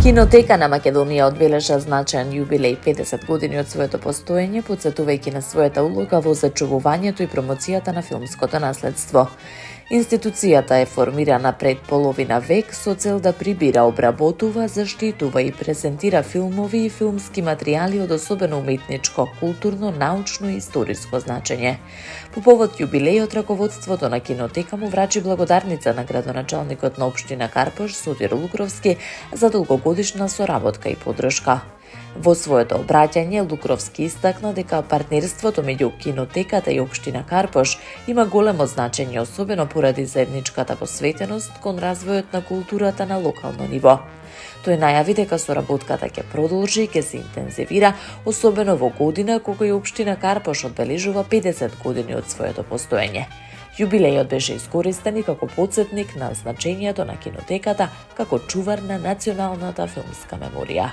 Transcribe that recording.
Кинотека на Македонија одбележа значаен јубилеј 50 години од своето постоење, потсетувајќи на својата улога во зачувувањето и промоцијата на филмското наследство. Институцијата е формирана пред половина век со цел да прибира, обработува, заштитува и презентира филмови и филмски материјали од особено уметничко, културно, научно и историско значење. По повод јубилејот, раководството на Кинотека му врачи благодарница на градоначалникот на општина Карпош Сотир Лукровски за долгогодишна соработка и поддршка. Во своето обраќање, Лукровски истакна дека партнерството меѓу Кинотеката и општина Карпош има големо значење, особено поради заедничката посветеност кон развојот на културата на локално ниво. Тој најави дека соработката ќе продолжи и ќе се интензивира, особено во година кога и општина Карпош одбележува 50 години од своето постоење. Јубилејот беше искористен и како потсетник на значењето на Кинотеката како чувар на националната филмска меморија.